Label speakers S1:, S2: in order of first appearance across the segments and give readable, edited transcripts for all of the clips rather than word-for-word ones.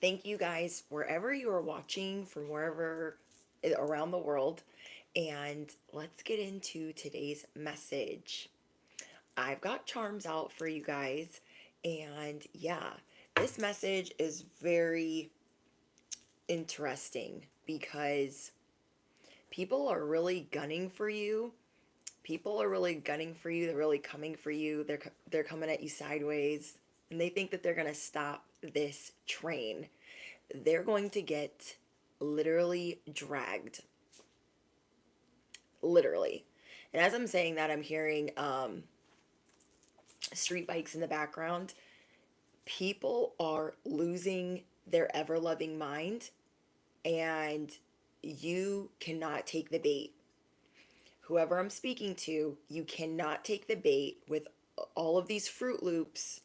S1: Thank you guys, wherever you are watching from wherever around the world. And let's get into today's message. I've got charms out for you guys. And yeah, this message is very interesting because people are really gunning for you. People are really gunning for you. They're really coming for you. They're coming at you sideways, and they think that they're going to stop this train. They're going to get literally dragged. Literally. And as I'm saying that, I'm hearing street bikes in the background. People are losing their ever loving mind, and you cannot take the bait. Whoever I'm speaking to, you cannot take the bait with all of these Fruit Loops,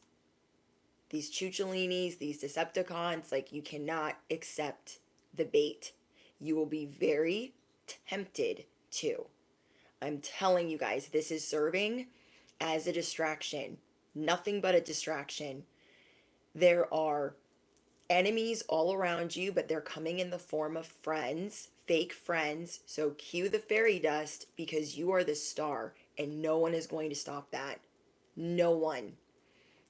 S1: these Chucholinis, these Decepticons. Like, you cannot accept the bait. You will be very tempted to. I'm telling you guys, this is serving as a distraction. Nothing but a distraction. There are enemies all around you, but they're coming in the form of friends, fake friends. So cue the fairy dust because you are the star and no one is going to stop that. No one.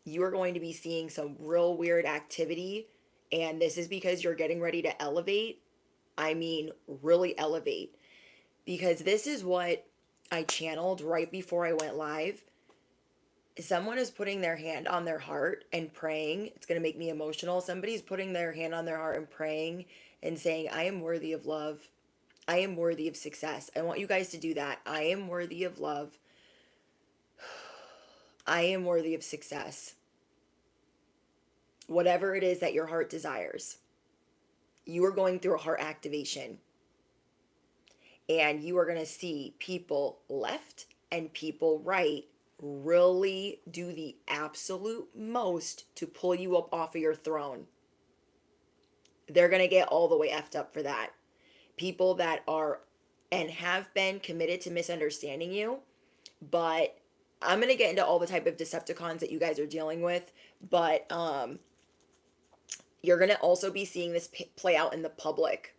S1: You are going to be seeing some real weird activity, and this is because you're getting ready to elevate. I mean, really elevate. Because this is what I channeled right before I went live. Someone is putting their hand on their heart and praying. It's going to make me emotional. Somebody's putting their hand on their heart and praying and saying, I am worthy of love. I am worthy of success. I want you guys to do that. I am worthy of love. I am worthy of success. Whatever it is that your heart desires, you are going through a heart activation. And you are going to see people left and people right really do the absolute most to pull you up off of your throne. They're going to get all the way effed up for that. People that are and have been committed to misunderstanding you, but I'm going to get into all the type of Decepticons that you guys are dealing with, but you're going to also be seeing this play out in the public.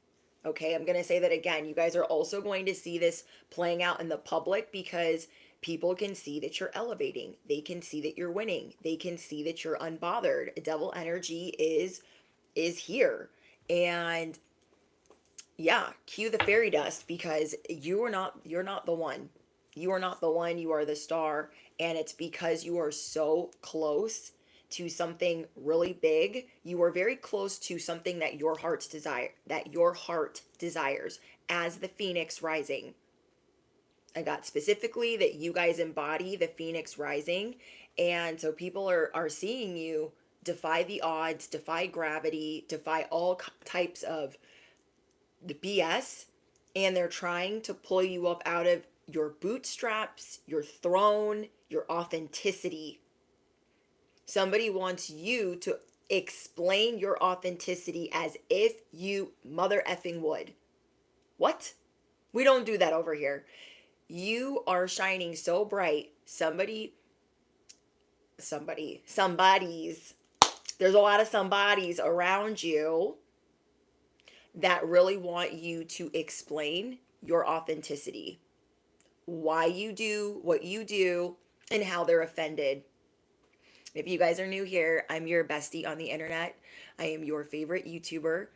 S1: Okay, I'm going to say that again. You guys are also going to see this playing out in the public because people can see that you're elevating. They can see that you're winning. They can see that you're unbothered. Devil energy is here. And yeah, cue the fairy dust because you're not the one. You are not the one. You are the star, and it's because you are so close to something really big. You are very close to something that your heart's desire, that your heart desires as the phoenix rising. I got specifically that you guys embody the phoenix rising, and so people are seeing you defy the odds, defy gravity, defy all types of the BS, and they're trying to pull you up out of your bootstraps, your throne, your authenticity. Somebody wants you to explain your authenticity as if you mother effing would. What? We don't do that over here. You are shining so bright. Somebody's. There's a lot of somebodies around you that really want you to explain your authenticity. Why you do what you do and how they're offended. If you guys are new here, I'm your bestie on the internet. I am your favorite YouTuber.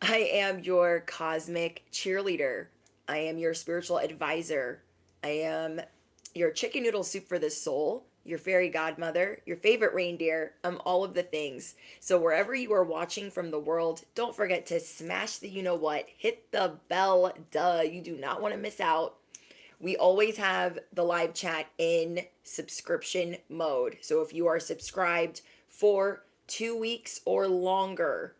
S1: I am your cosmic cheerleader. I am your spiritual advisor. I am your chicken noodle soup for the soul, your fairy godmother, your favorite reindeer. I'm all of the things. So wherever you are watching from the world, don't forget to smash the you know what, hit the bell, duh. You do not want to miss out. We always have the live chat in subscription mode. So if you are subscribed for 2 weeks or longer,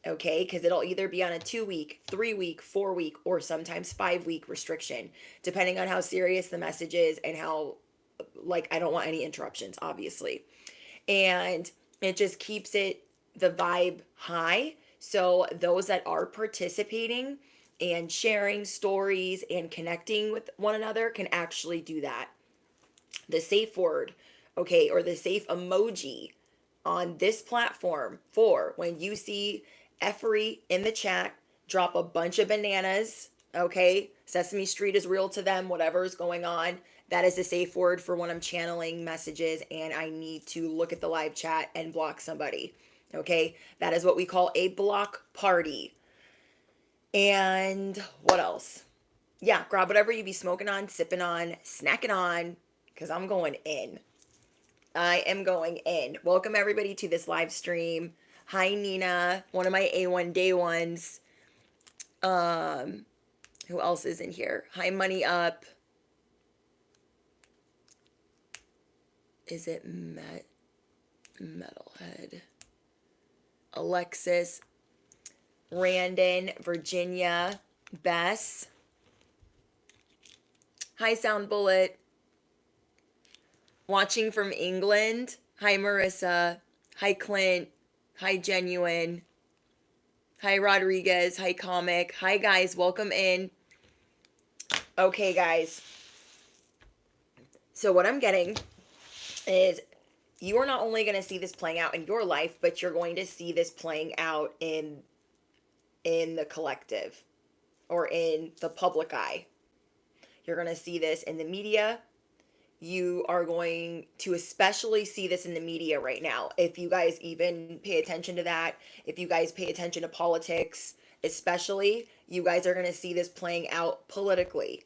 S1: okay, because it'll either be on a 2 week, 3 week, 4 week, or sometimes 5 week restriction, depending on how serious the message is and how, like, I don't want any interruptions, obviously. And it just keeps the vibe high. So those that are participating and sharing stories and connecting with one another can actually do that. The safe word, okay, or the safe emoji on this platform for when you see effery in the chat. Drop a bunch of bananas. Okay. Sesame Street is real to them, whatever is going on. That is a safe word for when I'm channeling messages and I need to look at the live chat and block somebody. Okay. That is what we call a block party. And what else? Yeah, grab whatever you be smoking on, sipping on, snacking on, because I'm going in. I am going in. Welcome everybody to this live stream. Hi Nina, one of my A1 day ones. Who else is in here? Hi Money Up. Is it Metalhead? Alexis, Randon, Virginia, Bess. Hi Sound Bullet. Watching from England. Hi Marissa. Hi Clint. Hi Genuine. Hi Rodriguez. Hi Comic. Hi guys, welcome in. Okay guys. So what I'm getting is you are not only going to see this playing out in your life, but you're going to see this playing out in the collective or in the public eye. You're going to see this in the media. You are going to especially see this in the media right now. If you guys even pay attention to that, if you guys pay attention to politics, especially, you guys are going to see this playing out politically.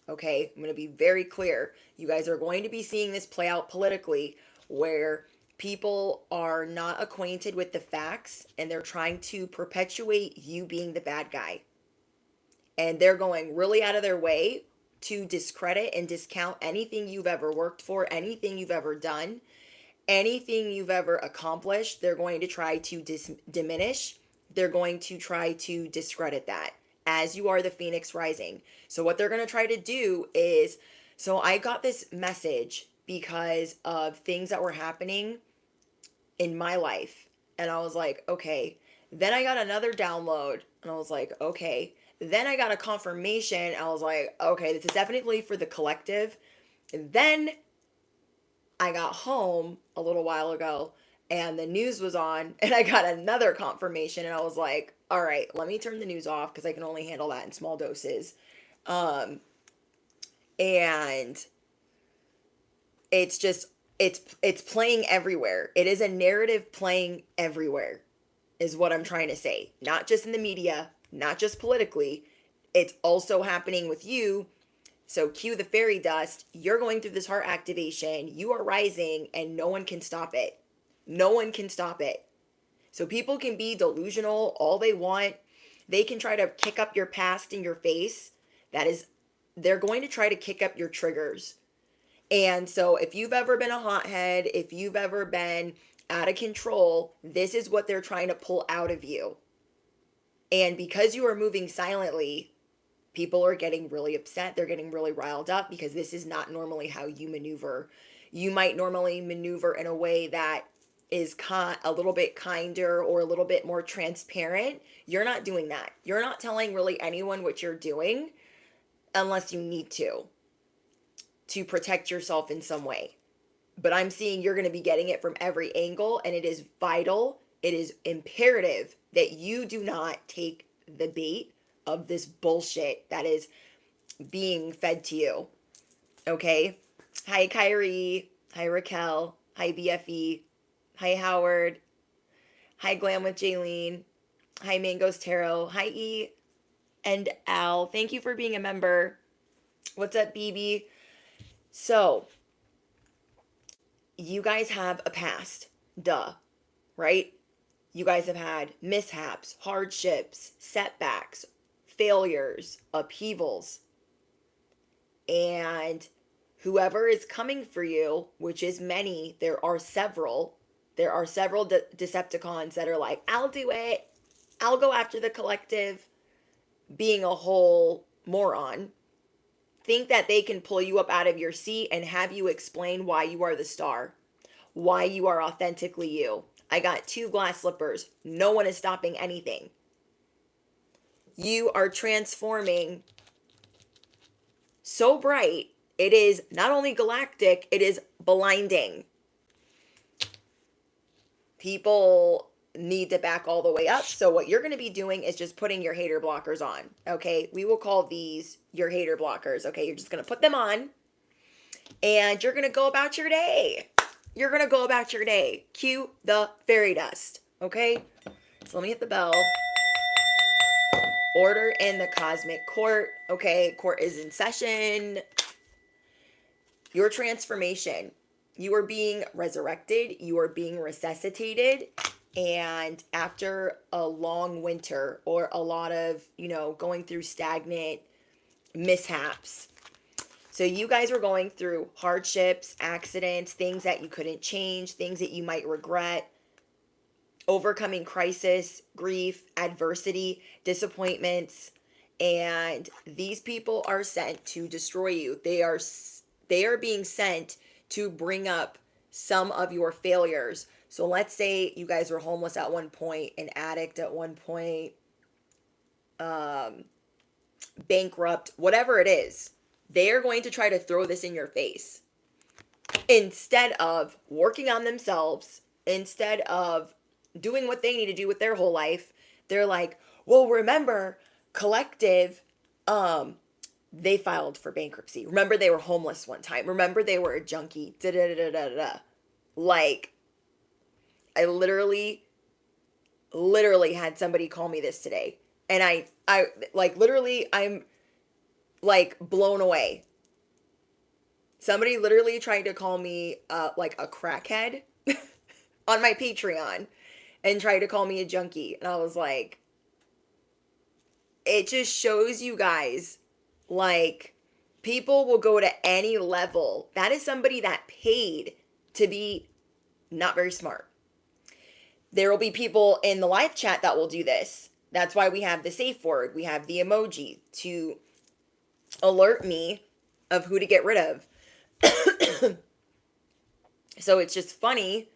S1: Okay, I'm going to be very clear. You guys are going to be seeing this play out politically where people are not acquainted with the facts and they're trying to perpetuate you being the bad guy. And they're going really out of their way to discredit and discount anything you've ever worked for, anything you've ever done, anything you've ever accomplished. They're going to try to diminish. They're going to try to discredit that as you are the Phoenix rising. So what they're going to try to do is, so I got this message because of things that were happening in my life. And I was like, okay. Then I got another download and I was like, okay. Then I got a confirmation. I was like, okay, this is definitely for the collective. And then I got home a little while ago and the news was on and I got another confirmation and I was like, all right, let me turn the news off because I can only handle that in small doses. And it's just, it's playing everywhere. It is a narrative playing everywhere is what I'm trying to say. Not just in the media, not just politically. It's also happening with you. So cue the fairy dust. You're going through this heart activation. You are rising and no one can stop it. No one can stop it. So people can be delusional all they want. They can try to kick up your past in your face. They're going to try to kick up your triggers. And so if you've ever been a hothead, if you've ever been out of control, this is what they're trying to pull out of you. And because you are moving silently, people are getting really upset. They're getting really riled up because this is not normally how you maneuver. You might normally maneuver in a way that is a little bit kinder or a little bit more transparent. You're not doing that. You're not telling really anyone what you're doing unless you need to protect yourself in some way. But I'm seeing you're going to be getting it from every angle, and it is vital. It is imperative that you do not take the bait of this bullshit that is being fed to you. Okay? Hi, Kyrie. Hi, Raquel. Hi, BFE. Hi, Howard. Hi, Glam with Jaylene. Hi, Mango's Tarot. Hi, E and Al. Thank you for being a member. What's up, BB? So, you guys have a past. Duh. Right? You guys have had mishaps, hardships, setbacks, failures, upheavals. And whoever is coming for you, which is many, there are several Decepticons that are like, I'll do it. I'll go after the collective. Being a whole moron. Think that they can pull you up out of your seat and have you explain why you are the star. Why you are authentically you. I got 2 glass slippers. No one is stopping anything. You are transforming so bright. It is not only galactic, it is blinding. People need to back all the way up. So what you're going to be doing is just putting your hater blockers on. Okay. We will call these your hater blockers. Okay. You're just going to put them on and you're going to go about your day. You're going to go about your day. Cue the fairy dust. Okay. So let me hit the bell. Order in the cosmic court. Okay. Court is in session. Your transformation. You are being resurrected. You are being resuscitated. And after a long winter or a lot of, going through stagnant mishaps. So you guys were going through hardships, accidents, things that you couldn't change, things that you might regret, overcoming crisis, grief, adversity, disappointments. And these people are sent to destroy you. They are being sent to bring up some of your failures. So let's say you guys were homeless at one point, an addict at one point, bankrupt, whatever it is. They are going to try to throw this in your face. Instead of working on themselves, instead of doing what they need to do with their whole life, they're like, well, remember, collective, they filed for bankruptcy. Remember, they were homeless one time. Remember, they were a junkie. Like, I literally had somebody call me this today. And I like, literally, I'm like blown away. Somebody literally tried to call me like a crackhead on my Patreon and tried to call me a junkie. And I was like, it just shows you guys, like, people will go to any level. That is somebody that paid to be not very smart. There will be people in the live chat that will do this. That's why we have the safe word. We have the emoji to alert me of who to get rid of. So it's just funny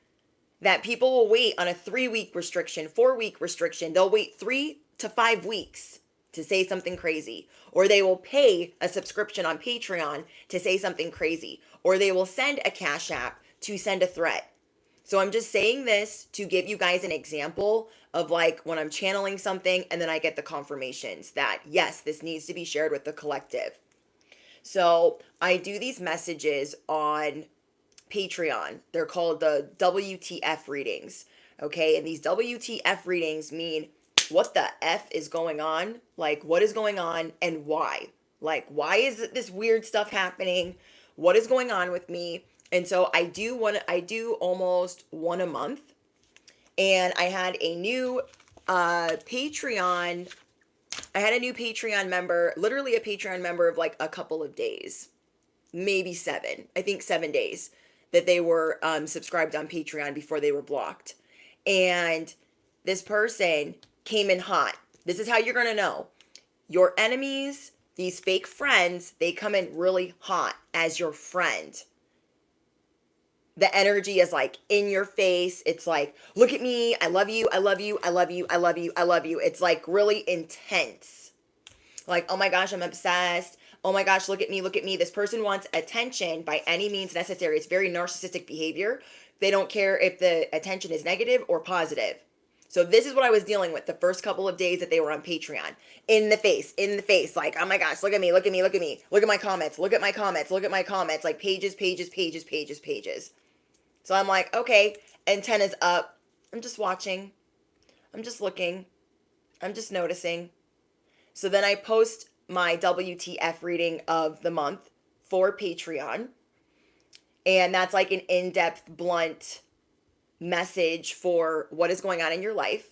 S1: that people will wait on a 3-week restriction, 4-week restriction. They'll wait 3 to 5 weeks to say something crazy. Or they will pay a subscription on Patreon to say something crazy. Or they will send a Cash App to send a threat. So I'm just saying this to give you guys an example of, like, when I'm channeling something and then I get the confirmations that, yes, this needs to be shared with the collective. So I do these messages on Patreon. They're called the WTF readings. Okay. And these WTF readings mean what the F is going on? Like, what is going on and why? Like, why is this weird stuff happening? What is going on with me? And so I do almost one a month. And I had a new Patreon. I had a new Patreon member, literally a Patreon member of like a couple of days, maybe 7. I think 7 days that they were subscribed on Patreon before they were blocked. And this person came in hot. This is how you're going to know. Your enemies, these fake friends, they come in really hot as your friend. The energy is like in your face. It's like, look at me. I love you. I love you. I love you. I love you. I love you. It's like really intense. Like, oh my gosh, I'm obsessed. Oh my gosh, look at me. Look at me. This person wants attention by any means necessary. It's very narcissistic behavior. They don't care if the attention is negative or positive. So this is what I was dealing with the first couple of days that they were on Patreon. In the face. Like, oh my gosh, look at me. Look at me. Look at me. Look at my comments. Look at my comments. Look at my comments. Like pages. So I'm like, okay, antenna's up. I'm just watching. I'm just looking. I'm just noticing. So then I post my WTF reading of the month for Patreon. And that's like an in-depth, blunt message for what is going on in your life.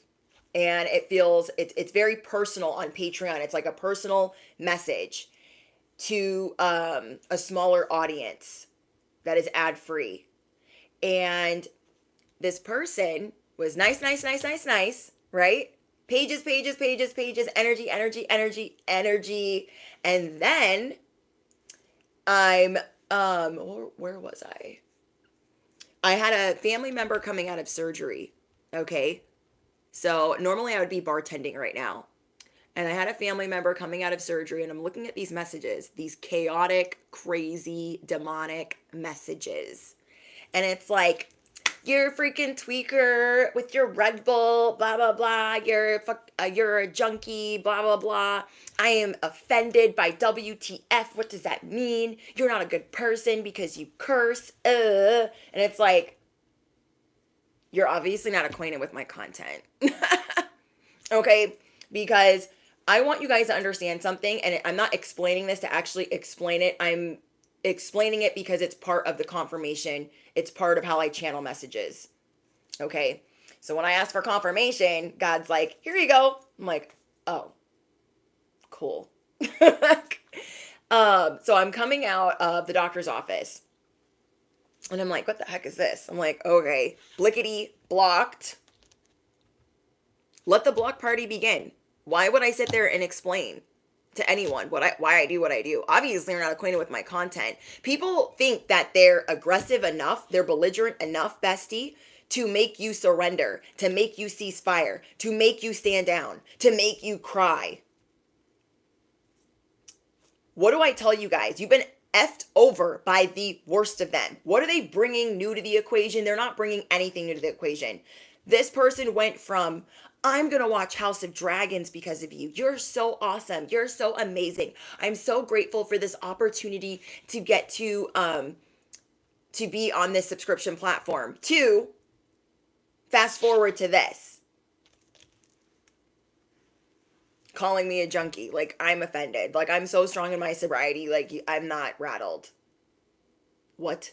S1: And it's very personal on Patreon. It's like a personal message to a smaller audience that is ad-free. And this person was nice, right? Pages, energy. And then where was I? I had a family member coming out of surgery. Okay. So normally I would be bartending right now. And I had a family member coming out of surgery, and I'm looking at these messages, these chaotic, crazy, demonic messages. And it's like, you're a freaking tweaker with your Red Bull, blah, blah, blah. You're a junkie, blah, blah, blah. I am offended by WTF. What does that mean? You're not a good person because you curse. And it's like, you're obviously not acquainted with my content. Okay? Because I want you guys to understand something, and I'm not explaining this to actually explain it. I'm explaining it because it's part of the confirmation. It's part of how I channel messages. Okay? So when I ask for confirmation, God's like, here you go. I'm like, oh, cool. So I'm coming out of the doctor's office. And I'm like, what the heck is this? I'm like, okay, blickety, blocked. Let the block party begin. Why would I sit there and explain to anyone why I do what I do? Obviously, you're not acquainted with my content. People think that they're aggressive enough, they're belligerent enough, bestie, to make you surrender, to make you cease fire, to make you stand down, to make you cry. What do I tell you guys? You've been effed over by the worst of them. What are they bringing new to the equation? They're not bringing anything new to the equation. This person went from, I'm going to watch House of Dragons because of you. You're so awesome. You're so amazing. I'm so grateful for this opportunity to get to be on this subscription platform. To fast forward to this. Calling me a junkie. Like, I'm offended. Like, I'm so strong in my sobriety. Like, I'm not rattled. What?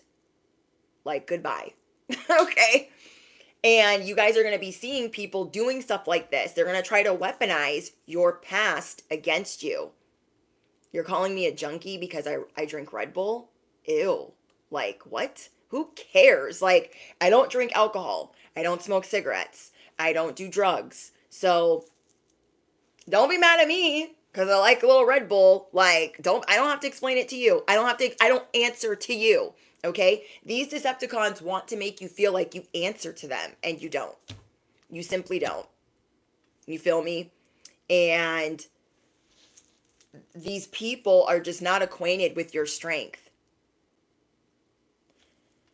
S1: Like, goodbye. Okay. And you guys are going to be seeing people doing stuff like this. They're going to try to weaponize your past against you. You're calling me a junkie because I drink Red Bull? Ew. Like, what? Who cares? Like, I don't drink alcohol. I don't smoke cigarettes. I don't do drugs. So don't be mad at me because I like a little Red Bull. Like, I don't have to explain it to you. I don't answer to you. Okay? These Decepticons want to make you feel like you answer to them, and you don't. You simply don't. You feel me? And these people are just not acquainted with your strength.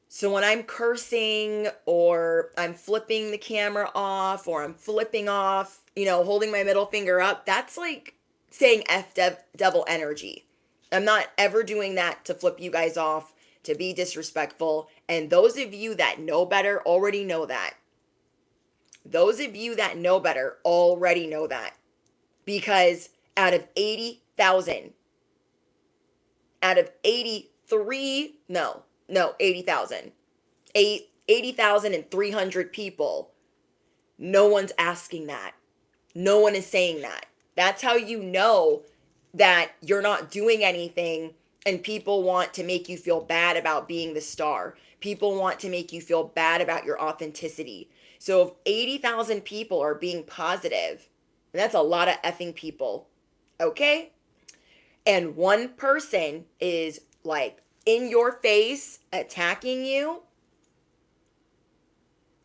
S1: So when I'm cursing, or I'm flipping the camera off, or I'm flipping off, holding my middle finger up, that's like saying devil energy. I'm not ever doing that to flip you guys off, to be disrespectful. And those of you that know better already know that. Those of you that know better already know that. Because out of 80,000, out of 80,000, 80,300 people, no one's asking that. No one is saying that. That's how you know that you're not doing anything, and people want to make you feel bad about being the star. People want to make you feel bad about your authenticity. So if 80,000 people are being positive, and that's a lot of effing people, okay? And one person is like in your face attacking you,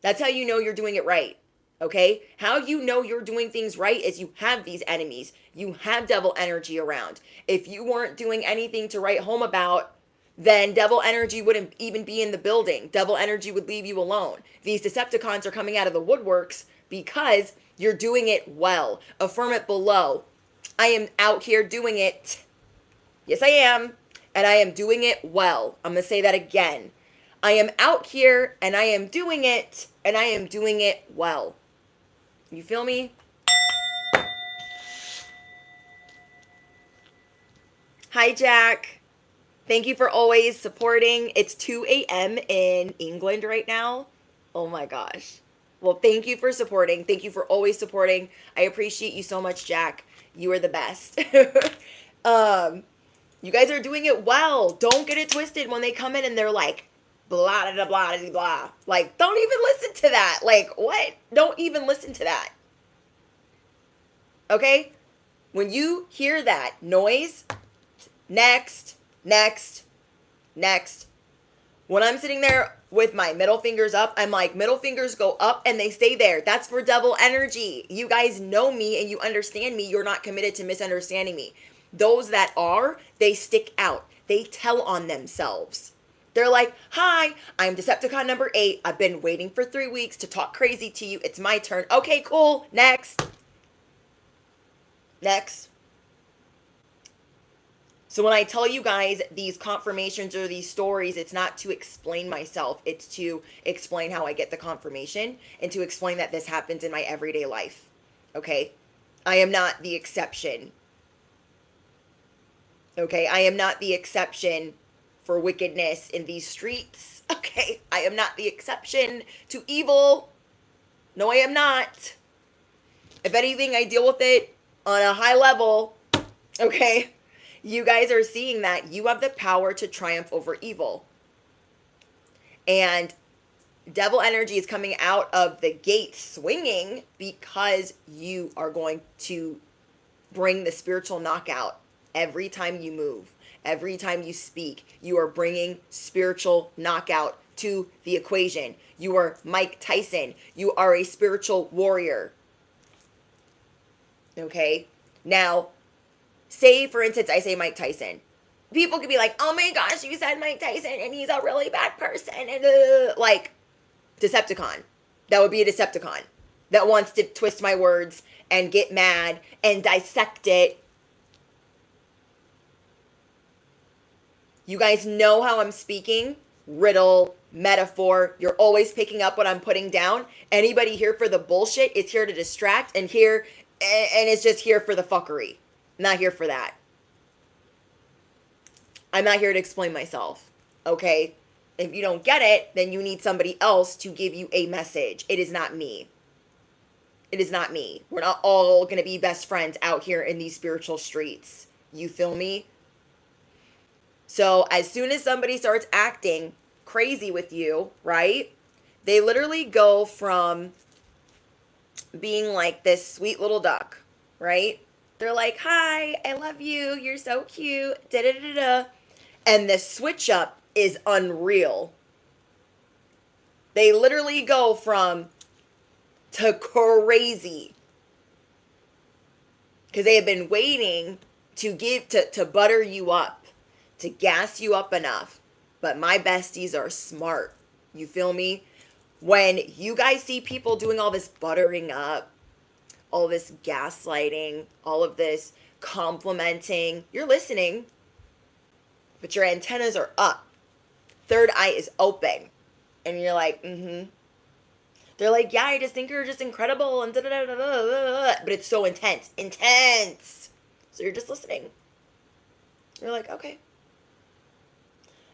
S1: that's how you know you're doing it right. Okay? How you know you're doing things right is you have these enemies. You have devil energy around. If you weren't doing anything to write home about, then devil energy wouldn't even be in the building. Devil energy would leave you alone. These Decepticons are coming out of the woodworks because you're doing it well. Affirm it below. I am out here doing it. Yes, I am. And I am doing it well. I'm going to say that again. I am out here and I am doing it, and I am doing it well. You feel me? Hi, Jack. Thank you for always supporting. It's 2 a.m. in England right now. Oh my gosh. Well, thank you for supporting. Thank you for always supporting. I appreciate you so much, Jack. You are the best. You guys are doing it well. Don't get it twisted when they come in and they're like, blah, blah, blah, blah, blah. Like, don't even listen to that. Like, what? Don't even listen to that. Okay? When you hear that noise, next. When I'm sitting there with my middle fingers up, I'm like, middle fingers go up and they stay there. That's for devil energy. You guys know me and you understand me. You're not committed to misunderstanding me. Those that are, they stick out. They tell on themselves. They're like, hi, I'm Decepticon number 8. I've been waiting for 3 weeks to talk crazy to you. It's my turn. Okay, cool. Next. Next. So when I tell you guys these confirmations or these stories, it's not to explain myself. It's to explain how I get the confirmation and to explain that this happens in my everyday life. Okay? I am not the exception. Okay? I am not the exception for wickedness in these streets. Okay? I am not the exception to evil. No, I am not. If anything, I deal with it on a high level. Okay? You guys are seeing that you have the power to triumph over evil. And devil energy is coming out of the gate swinging because you are going to bring the spiritual knockout every time you move. Every time you speak, you are bringing spiritual knockout to the equation. You are Mike Tyson. You are a spiritual warrior. Okay? Now, say, for instance, I say Mike Tyson. People could be like, oh my gosh, you said Mike Tyson and he's a really bad person. And like, Decepticon. That would be a Decepticon that wants to twist my words and get mad and dissect it. You guys know how I'm speaking. Riddle, metaphor. You're always picking up what I'm putting down. Anybody here for the bullshit is here to distract and it's just here for the fuckery. Not here for that. I'm not here to explain myself. Okay? If you don't get it, then you need somebody else to give you a message. It is not me. It is not me. We're not all going to be best friends out here in these spiritual streets. You feel me? So as soon as somebody starts acting crazy with you, right? They literally go from being like this sweet little duck, right? They're like, hi, I love you. You're so cute. Da da da da. And the switch up is unreal. They literally go from to crazy. Because they have been waiting to butter you up, to gas you up enough. But my besties are smart. You feel me? When you guys see people doing all this buttering up, all this gaslighting, all of this complimenting, you're listening, but your antennas are up. Third eye is open. And you're like, They're like, yeah, I just think you're just incredible and da-da-da-da-da-da. But it's so intense. Intense. So you're just listening. You're like, okay.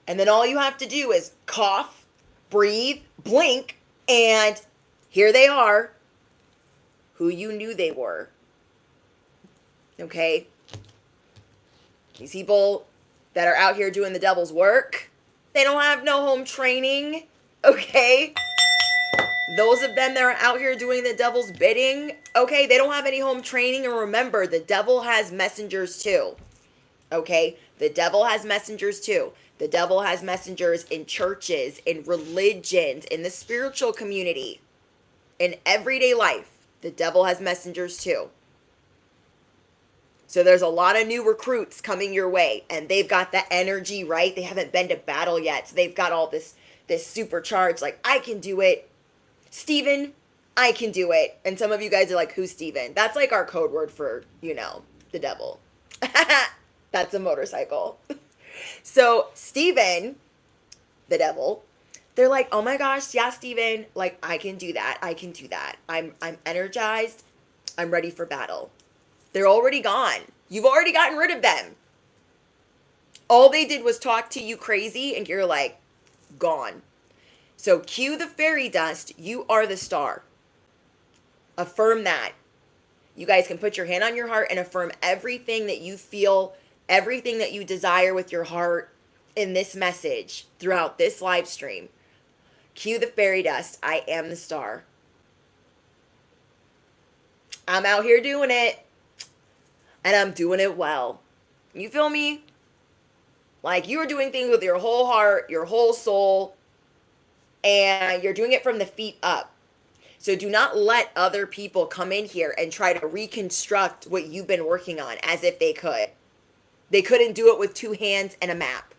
S1: And then all you have to do is cough, breathe, blink, and here they are. Who you knew they were. Okay? These people that are out here doing the devil's work, they don't have no home training. Okay? Those of them that are out here doing the devil's bidding, okay, they don't have any home training. And remember, the devil has messengers too. Okay? The devil has messengers too. The devil has messengers in churches, in religions, in the spiritual community, in everyday life. The devil has messengers too. So there's a lot of new recruits coming your way, and they've got that energy, right? They haven't been to battle yet, so they've got all this supercharge, like, I can do it. Steven, I can do it. And some of you guys are like, who's Steven? That's like our code word for, the devil. That's a motorcycle. So Steven, the devil, they're like, oh my gosh, yeah, Steven, like, I can do that. I can do that. I'm energized. I'm ready for battle. They're already gone. You've already gotten rid of them. All they did was talk to you crazy, and you're like, gone. So cue the fairy dust. You are the star. Affirm that. You guys can put your hand on your heart and affirm everything that you feel, everything that you desire with your heart in this message throughout this live stream. Cue the fairy dust. I am the star. I'm out here doing it. And I'm doing it well. You feel me? Like, you are doing things with your whole heart, your whole soul, and you're doing it from the feet up. So do not let other people come in here and try to reconstruct what you've been working on as if they could. They couldn't do it with 2 hands and a map.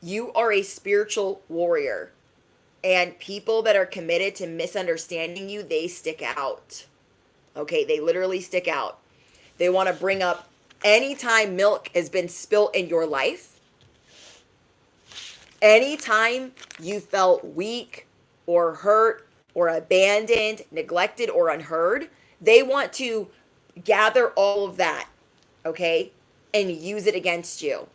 S1: You are a spiritual warrior. And people that are committed to misunderstanding you, they stick out. Okay, they literally stick out. They want to bring up anytime milk has been spilt in your life, anytime you felt weak or hurt or abandoned, neglected, or unheard, they want to gather all of that, okay, and use it against you.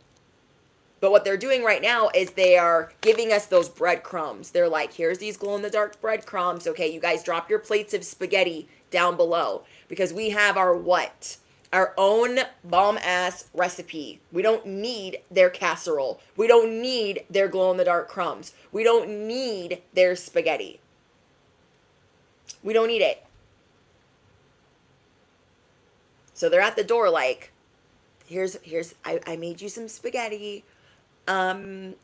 S1: But what they're doing right now is they are giving us those breadcrumbs. They're like, here's these glow in the dark breadcrumbs. Okay, you guys drop your plates of spaghetti down below because we have our what? Our own bomb ass recipe. We don't need their casserole. We don't need their glow in the dark crumbs. We don't need their spaghetti. We don't need it. So they're at the door like, I made you some spaghetti. I'm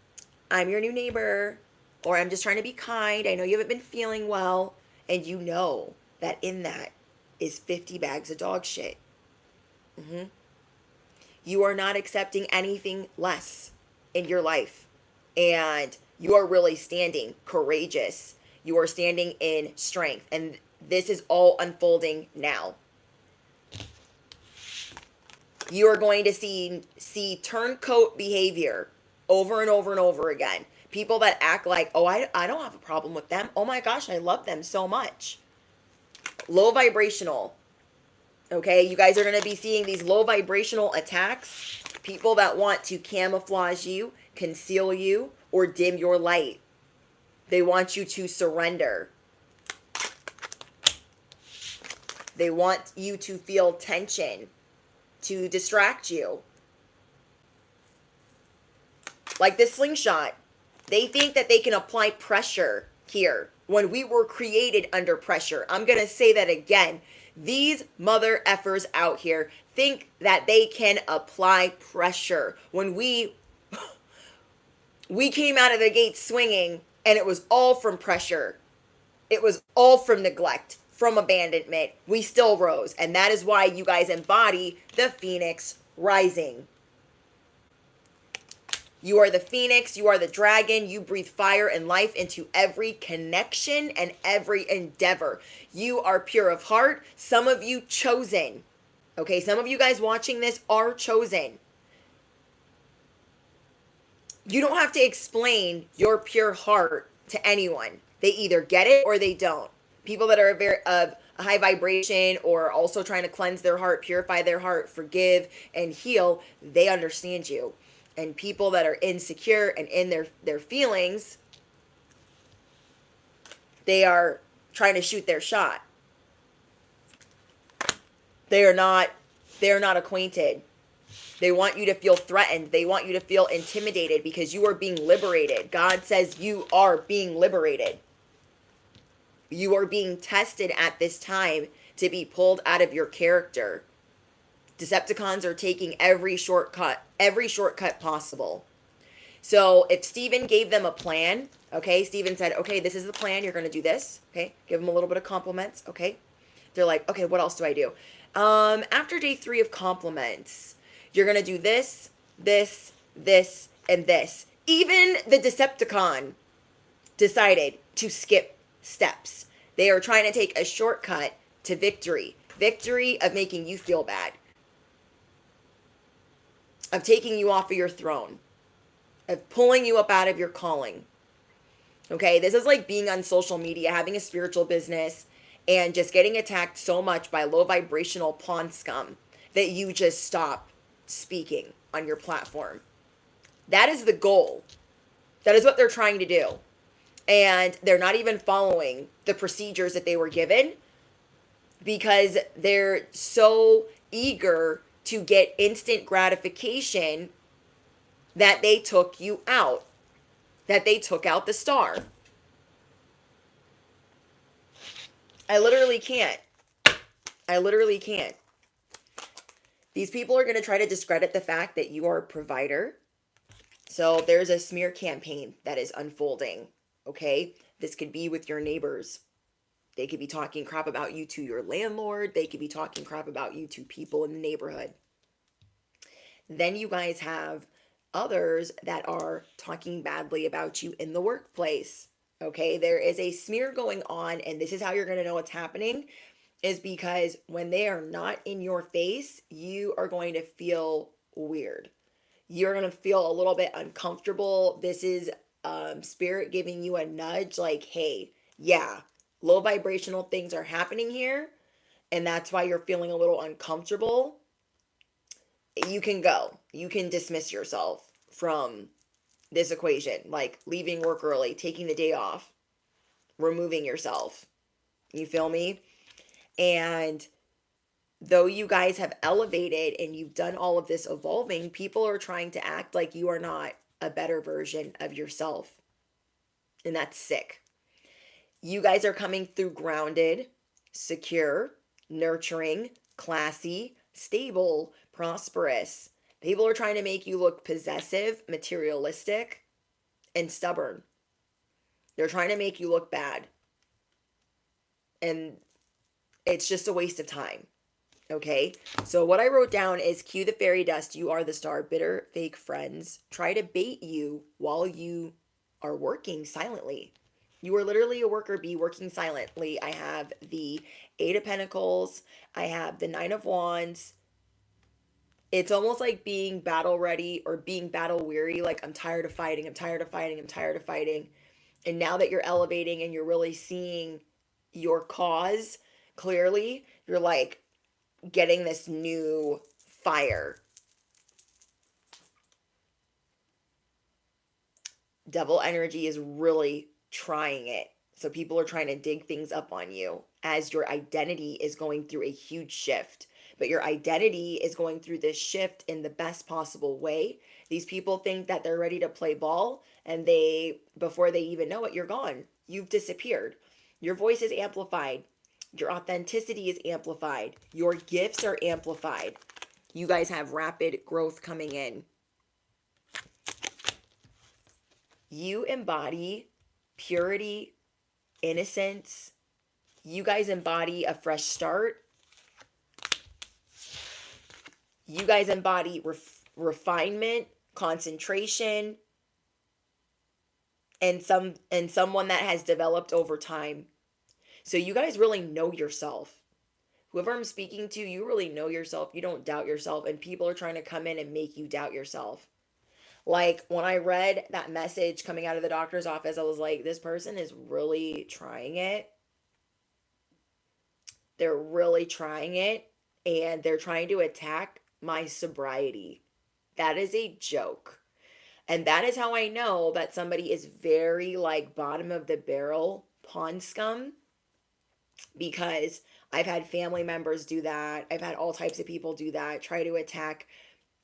S1: your new neighbor, or I'm just trying to be kind. I know you haven't been feeling well, and you know that in that is 50 bags of dog shit. You are not accepting anything less in your life, and you are really standing courageous. You are standing in strength, and this is all unfolding now. You are going to see turncoat behavior over and over and over again. People that act like, oh, I don't have a problem with them. Oh my gosh, I love them so much. Low vibrational. Okay, you guys are going to be seeing these low vibrational attacks. People that want to camouflage you, conceal you, or dim your light. They want you to surrender. They want you to feel tension, to distract you. Like this slingshot. They think that they can apply pressure here when we were created under pressure. I'm going to say that again. These mother effers out here think that they can apply pressure when we came out of the gate swinging, and it was all from pressure. It was all from neglect, from abandonment. We still rose, and that is why you guys embody the Phoenix rising. You are the phoenix, you are the dragon, you breathe fire and life into every connection and every endeavor. You are pure of heart, some of you chosen. Okay, some of you guys watching this are chosen. You don't have to explain your pure heart to anyone. They either get it or they don't. People that are of a high vibration or also trying to cleanse their heart, purify their heart, forgive and heal, they understand you. And people that are insecure and in their feelings, they are trying to shoot their shot. They are not acquainted. They want you to feel threatened. They want you to feel intimidated because you are being liberated. God says you are being liberated. You are being tested at this time to be pulled out of your character. Decepticons are taking every shortcut possible. So if Steven gave them a plan, okay, Steven said, okay, this is the plan. You're going to do this. Okay. Give them a little bit of compliments. Okay. They're like, okay, what else do I do? After day 3 of compliments, you're going to do this, this, this, and this. Even the Decepticon decided to skip steps. They are trying to take a shortcut to victory. Victory of making you feel bad. Of taking you off of your throne, of pulling you up out of your calling. Okay, this is like being on social media, having a spiritual business, and just getting attacked so much by low vibrational pawn scum that you just stop speaking on your platform. That is the goal. That is what they're trying to do. And they're not even following the procedures that they were given because they're so eager to get instant gratification that they took you out, that they took out the star. I literally can't. These people are going to try to discredit the fact that you are a provider. So there's a smear campaign that is unfolding, okay? This could be with your neighbors. They could be talking crap about you to your landlord. They could be talking crap about you to people in the neighborhood. Then you guys have others that are talking badly about you in the workplace. Okay, there is a smear going on, and this is how you're going to know what's happening is because when they are not in your face, you are going to feel weird. You're going to feel a little bit uncomfortable. This is spirit giving you a nudge like, hey, yeah, low vibrational things are happening here, and that's why you're feeling a little uncomfortable. You can go. You can dismiss yourself from this equation, like leaving work early, taking the day off, removing yourself. You feel me? And though you guys have elevated and you've done all of this evolving, people are trying to act like you are not a better version of yourself. And that's sick. You guys are coming through grounded, secure, nurturing, classy, stable, prosperous. People are trying to make you look possessive, materialistic, and stubborn. They're trying to make you look bad. And it's just a waste of time. Okay, so what I wrote down is cue the fairy dust. You are the star. Bitter, fake friends try to bait you while you are working silently. You are literally a worker bee working silently. I have the Eight of Pentacles. I have the Nine of Wands. It's almost like being battle ready or being battle weary. Like, I'm tired of fighting. I'm tired of fighting. I'm tired of fighting. And now that you're elevating and you're really seeing your cause clearly, you're like, getting this new fire. Devil energy is really trying it. So people are trying to dig things up on you as your identity is going through a huge shift. But your identity is going through this shift in the best possible way. These people think that they're ready to play ball, and before they even know it, you're gone. You've disappeared. Your voice is amplified. Your authenticity is amplified. Your gifts are amplified. You guys have rapid growth coming in. You embody purity, innocence. You guys embody a fresh start. You guys embody refinement, concentration, and someone that has developed over time. So you guys really know yourself. Whoever I'm speaking to, you really know yourself. You don't doubt yourself, and people are trying to come in and make you doubt yourself. Like, when I read that message coming out of the doctor's office, I was like, this person is really trying it. They're really trying it, and they're trying to attack my sobriety. That is a joke. And that is how I know that somebody is very, like, bottom of the barrel pond scum, because I've had family members do that. I've had all types of people do that, try to attack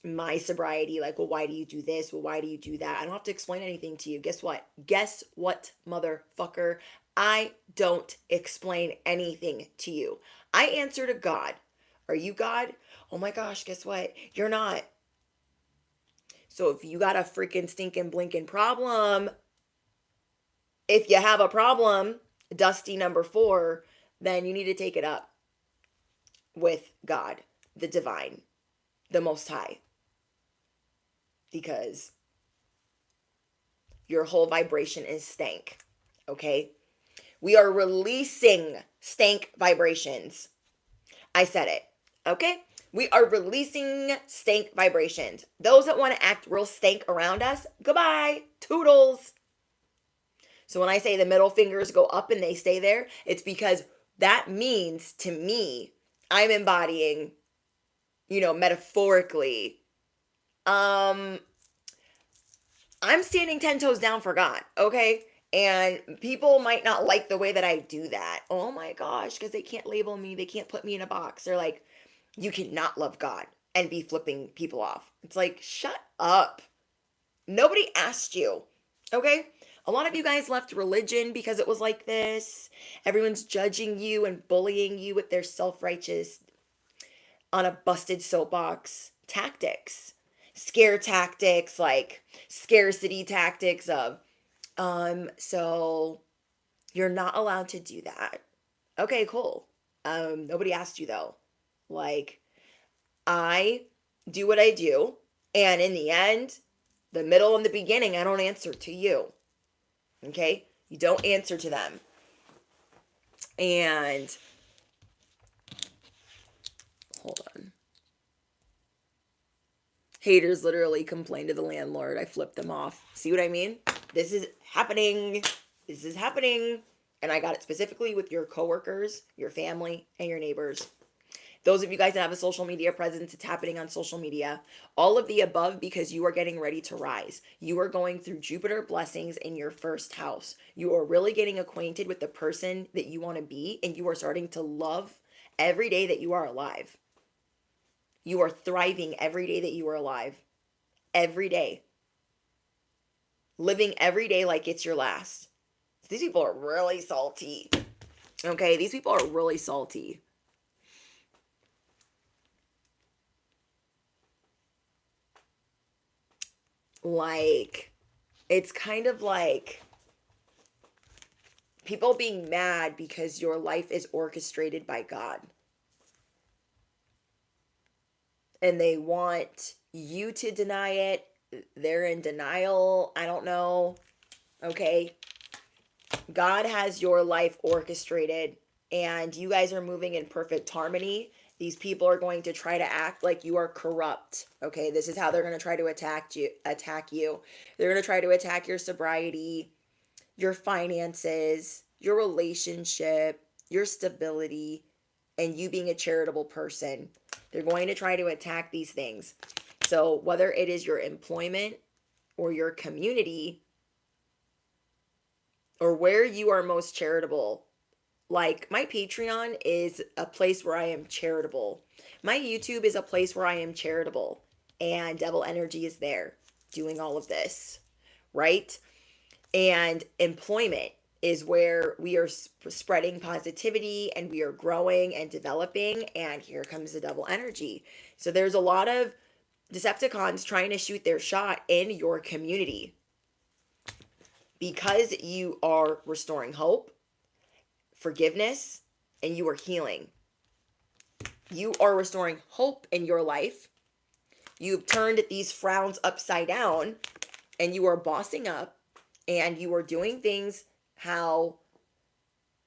S1: my sobriety. Like, well, why do you do this? Well, why do you do that? I don't have to explain anything to you. Guess what? Guess what, motherfucker? I don't explain anything to you. I answer to God. Are you God? Oh my gosh, guess what? You're not. So if you got a freaking stinking blinking problem, if you have a problem, Dusty number 4, then you need to take it up with God, the divine, the Most High. Because your whole vibration is stank, okay? We are releasing stank vibrations. I said it, okay? We are releasing stank vibrations. Those that want to act real stank around us, goodbye, toodles. So when I say the middle fingers go up and they stay there, it's because that means to me, I'm embodying, metaphorically, I'm standing 10 toes down for God, okay? And people might not like the way that I do that. Oh my gosh, because they can't label me. They can't put me in a box. They're like, you cannot love God and be flipping people off. It's like, shut up. Nobody asked you, okay? A lot of you guys left religion because it was like this. Everyone's judging you and bullying you with their self-righteous, on a busted soapbox tactics. Scare tactics, like scarcity tactics of, so you're not allowed to do that. Okay, cool. Nobody asked you though. Like, I do what I do, and in the end, The middle and the beginning, I don't answer to you. Okay? You don't answer to them. And hold on. Haters literally complain to the landlord. I flipped them off. See what I mean? This is happening. This is happening. And I got it specifically with your coworkers, your family, and your neighbors. Those of you guys that have a social media presence, it's happening on social media. All of the above because you are getting ready to rise. You are going through Jupiter blessings in your first house. You are really getting acquainted with the person that you want to be, and you are starting to love every day that you are alive. You are thriving every day that you are alive. Every day. Living every day like it's your last. These people are really salty. Okay, these people are really salty. Like, it's kind of like people being mad because your life is orchestrated by God. And they want you to deny it. They're in denial. I don't know. Okay. God has your life orchestrated, and you guys are moving in perfect harmony. These people are going to try to act like you are corrupt. Okay, this is how they're going to try to attack you. They're going to try to attack your sobriety, your finances, your relationship, your stability, and you being a charitable person. They're going to try to attack these things. So whether it is your employment or your community, or where you are most charitable. Like, my Patreon is a place where I am charitable. My YouTube is a place where I am charitable. And Devil Energy is there doing all of this, right? And employment is where we are spreading positivity and we are growing and developing. And here comes the Devil Energy. So there's a lot of Decepticons trying to shoot their shot in your community. Because you are restoring hope, forgiveness, and you are healing. You are restoring hope in your life. You've turned these frowns upside down, and you are bossing up, and you are doing things how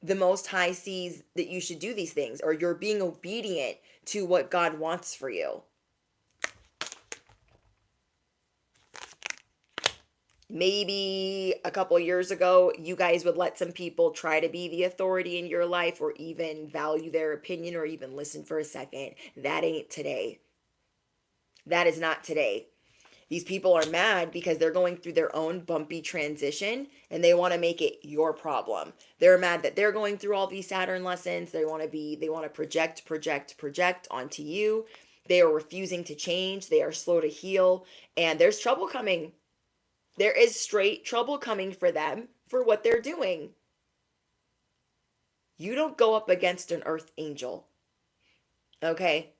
S1: the Most High sees that you should do these things, or you're being obedient to what God wants for you. Maybe a couple years ago, you guys would let some people try to be the authority in your life or even value their opinion or even listen for a second. That ain't today. That is not today. These people are mad because they're going through their own bumpy transition and they want to make it your problem. They're mad that they're going through all these Saturn lessons. They want to project onto you. They are refusing to change. They are slow to heal, and there's trouble coming. There is straight trouble coming for them for what they're doing. You don't go up against an earth angel. Okay?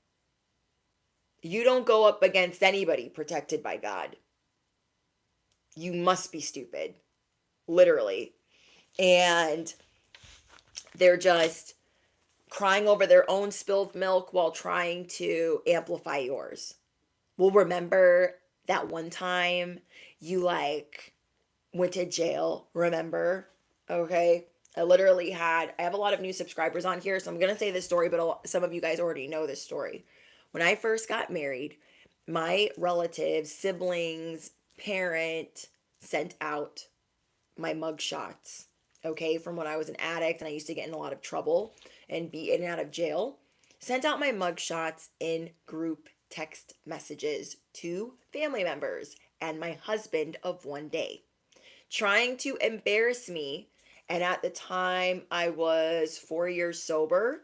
S1: You don't go up against anybody protected by God. You must be stupid. Literally. And they're just crying over their own spilled milk while trying to amplify yours. Well, remember that one time you went to jail, remember? Okay. I have a lot of new subscribers on here, so I'm going to say this story, but some of you guys already know this story. When I first got married, my relatives, siblings, parent sent out my mug shots, okay, from when I was an addict and I used to get in a lot of trouble and be in and out of jail. Sent out my mug shots in group text messages to family members and my husband of one day, trying to embarrass me. And at the time, I was 4 years sober,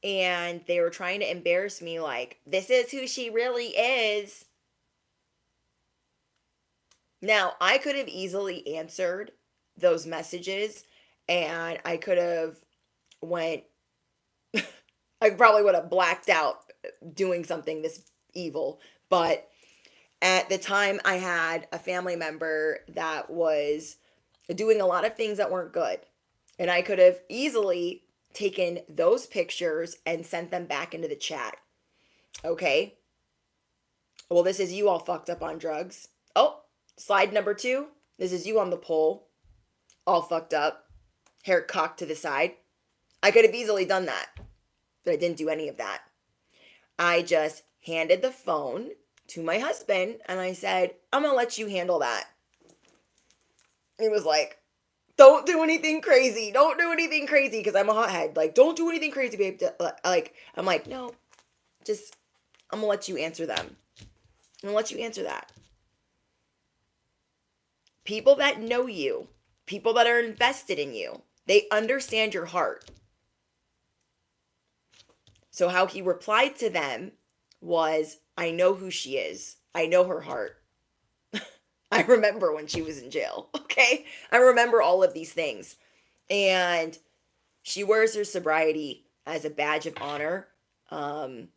S1: and they were trying to embarrass me like, this is who she really is. Now, I could have easily answered those messages, and I could have went, I probably would have blacked out doing something this evil, but at the time, I had a family member that was doing a lot of things that weren't good. And I could have easily taken those pictures and sent them back into the chat. Okay? Well, this is you all fucked up on drugs. Oh, Slide number 2. This is you on the pole, all fucked up, hair cocked to the side. I could have easily done that, but I didn't do any of that. I just handed the phone to my husband and I said, I'm going to let you handle that. He was like, don't do anything crazy. Don't do anything crazy, because I'm a hothead. Like, don't do anything crazy, babe. Like, I'm like, no, just, I'm going to let you answer them. I'm going to let you answer that. People that know you, people that are invested in you, they understand your heart. So how he replied to them was, I know who she is. I know her heart. I remember when she was in jail, okay? I remember all of these things. And she wears her sobriety as a badge of honor. You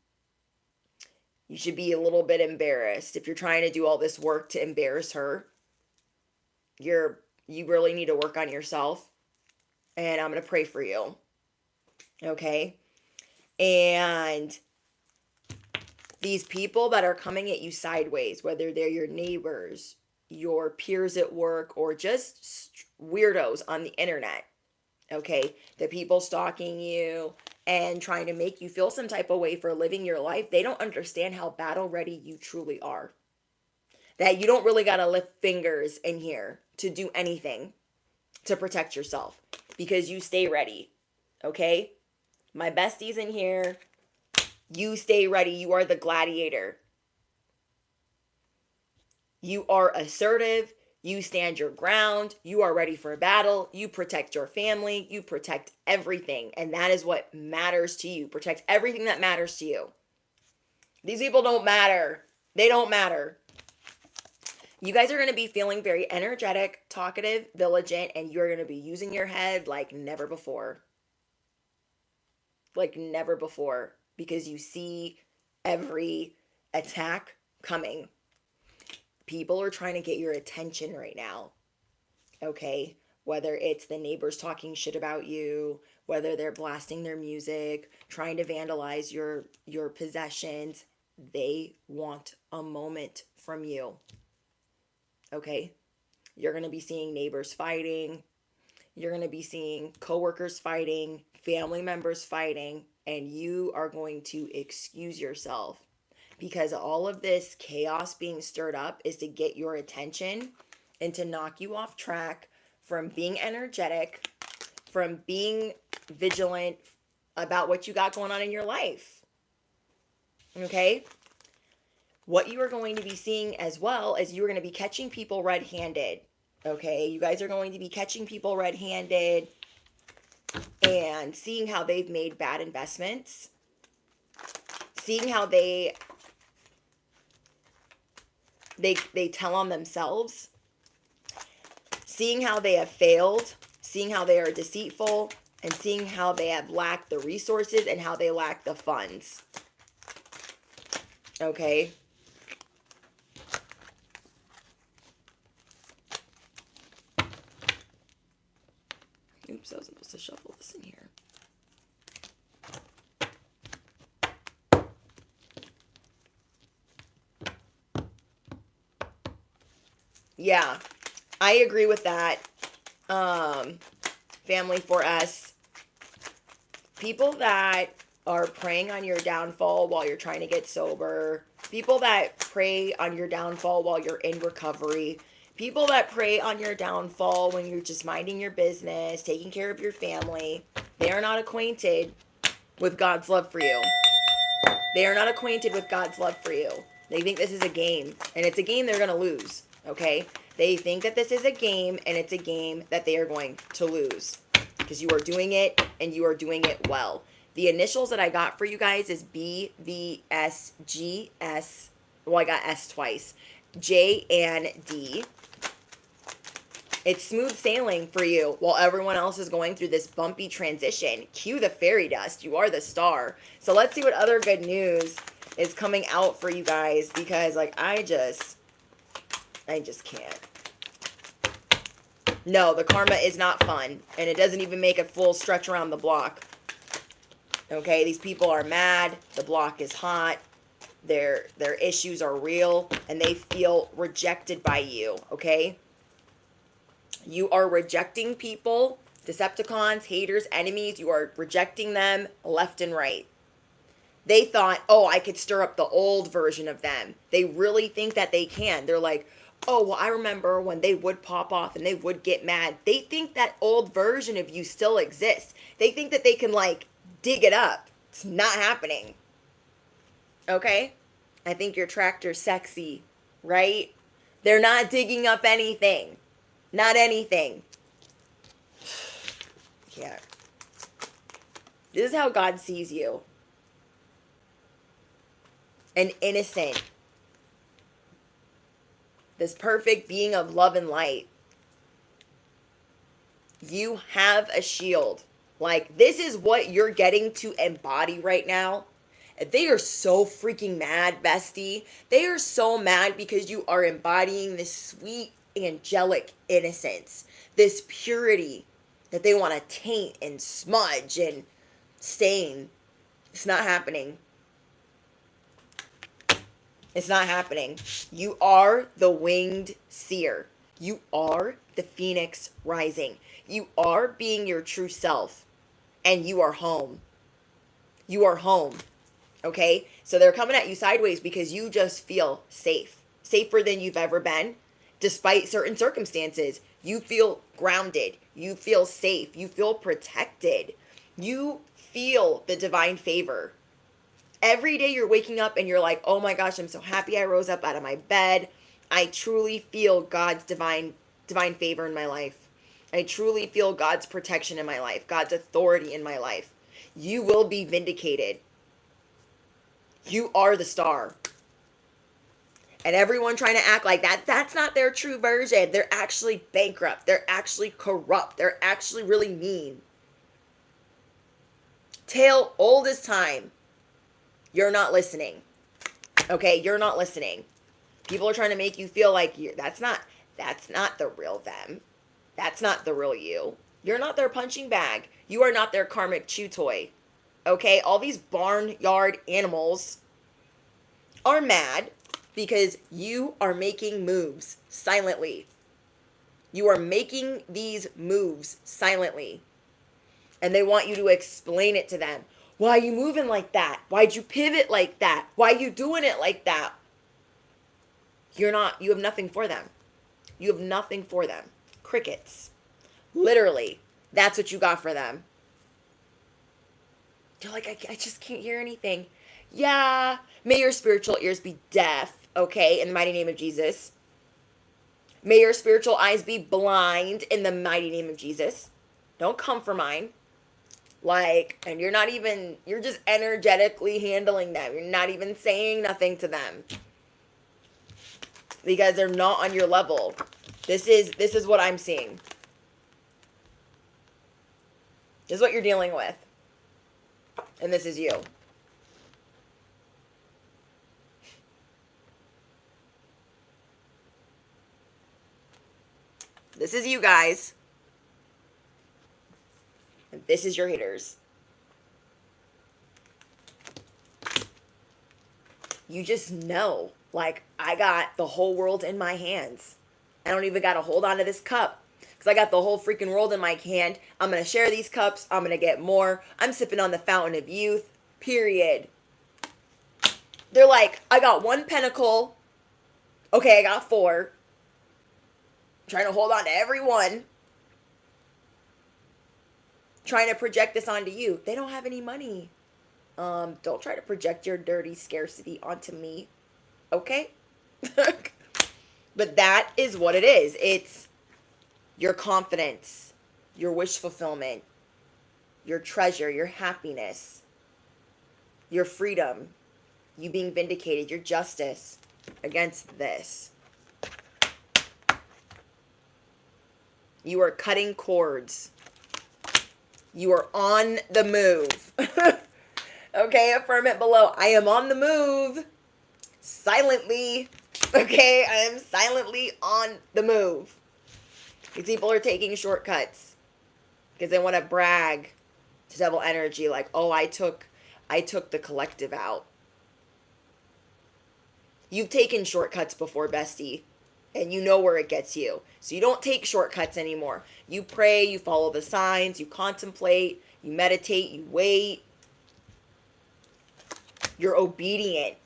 S1: should be a little bit embarrassed. If you're trying to do all this work to embarrass her, you really need to work on yourself. And I'm going to pray for you, okay? And these people that are coming at you sideways, whether they're your neighbors, your peers at work, or just weirdos on the internet, okay? The people stalking you and trying to make you feel some type of way for living your life, they don't understand how battle ready you truly are. That you don't really got to lift fingers in here to do anything to protect yourself, because you stay ready, okay? My besties in here, you stay ready. You are the gladiator. You are assertive. You stand your ground. You are ready for a battle. You protect your family. You protect everything. And that is what matters to you. Protect everything that matters to you. These people don't matter. They don't matter. You guys are going to be feeling very energetic, talkative, vigilant, and you're going to be using your head like never before. Like never before. Because you see every attack coming. People are trying to get your attention right now, okay? Whether it's the neighbors talking shit about you, whether they're blasting their music, trying to vandalize your possessions, they want a moment from you, okay? You're going to be seeing neighbors fighting. You're going to be seeing coworkers fighting, family members fighting, and you are going to excuse yourself. Because all of this chaos being stirred up is to get your attention and to knock you off track from being energetic, from being vigilant about what you got going on in your life. Okay? What you are going to be seeing as well is you are going to be catching people red-handed. Okay? You guys are going to be catching people red-handed and seeing how they've made bad investments. Seeing how they tell on themselves, seeing how they have failed, seeing how they are deceitful, and seeing how they have lacked the resources and how they lack the funds. Okay? Oops, I was supposed to shuffle this in here. Yeah, I agree with that. Family for us. People that are preying on your downfall while you're trying to get sober. People that prey on your downfall while you're in recovery. People that prey on your downfall when you're just minding your business, taking care of your family. They are not acquainted with God's love for you. They are not acquainted with God's love for you. They think this is a game, and it's a game they're going to lose. Okay? They think that this is a game, and it's a game that they are going to lose. Because you are doing it, and you are doing it well. The initials that I got for you guys is BVSGS. Well, I got S twice. J and D. It's smooth sailing for you while everyone else is going through this bumpy transition. Cue the fairy dust. You are the star. So let's see what other good news is coming out for you guys, because like I just can't. No, the karma is not fun, and it doesn't even make a full stretch around the block. Okay, these people are mad. The block is hot. Their issues are real, and they feel rejected by you, okay? You are rejecting people, Decepticons, haters, enemies. You are rejecting them left and right. They thought, oh, I could stir up the old version of them. They really think that they can. They're like, oh, well, I remember when they would pop off and they would get mad. They think that old version of you still exists. They think that they can, like, dig it up. It's not happening. Okay? I think your tractor's sexy, right? They're not digging up anything. Not anything. Yeah. This is how God sees you. An innocent. This perfect being of love and light. You have a shield. Like, this is what you're getting to embody right now. They are so freaking mad, bestie. They are so mad because you are embodying this sweet, angelic innocence. This purity that they want to taint and smudge and stain. It's not happening. It's not happening. You are the winged seer. You are the phoenix rising. You are being your true self. And you are home. You are home. Okay? So they're coming at you sideways because you just feel safe. Safer than you've ever been. Despite certain circumstances. You feel grounded. You feel safe. You feel protected. You feel the divine favor. Every day you're waking up and you're like, oh my gosh, I'm so happy I rose up out of my bed. I truly feel God's divine favor in my life. I truly feel God's protection in my life, God's authority in my life. You will be vindicated. You are the star. And everyone trying to act like that's not their true version. They're actually bankrupt. They're actually corrupt. They're actually really mean. Tale old as time. You're not listening. Okay, you're not listening. People are trying to make you feel like that's not the real them. That's not the real you. You're not their punching bag. You are not their karmic chew toy. Okay, all these barnyard animals are mad because you are making moves silently. You are making these moves silently. And they want you to explain it to them. Why are you moving like that? Why'd you pivot like that? Why are you doing it like that? You have nothing for them. You have nothing for them. Crickets. Literally. That's what you got for them. You're like, I just can't hear anything. Yeah. May your spiritual ears be deaf. Okay. In the mighty name of Jesus. May your spiritual eyes be blind in the mighty name of Jesus. Don't come for mine. And you're just energetically handling them. You're not even saying nothing to them. Because they're not on your level. This is what I'm seeing. This is what you're dealing with. And this is you. This is you guys. And this is your haters. You just know. I got the whole world in my hands. I don't even got to hold on to this cup. Because I got the whole freaking world in my hand. I'm going to share these cups. I'm going to get more. I'm sipping on the fountain of youth. Period. They're like, I got one pentacle. Okay, I got four. I'm trying to hold on to every one. Trying to project this onto you. They don't have any money. Don't try to project your dirty scarcity onto me. Okay? But that is what it is. It's your confidence, your wish fulfillment, your treasure, your happiness, your freedom, you being vindicated, your justice against this. You are cutting cords. You are on the move. Okay, affirm it below. I am on the move. Silently. Okay, I am silently on the move. These people are taking shortcuts because they want to brag to devil energy like, oh, I took the collective out. You've taken shortcuts before, bestie, and you know where it gets you. So you don't take shortcuts anymore. You pray, you follow the signs, you contemplate, you meditate, you wait. You're obedient.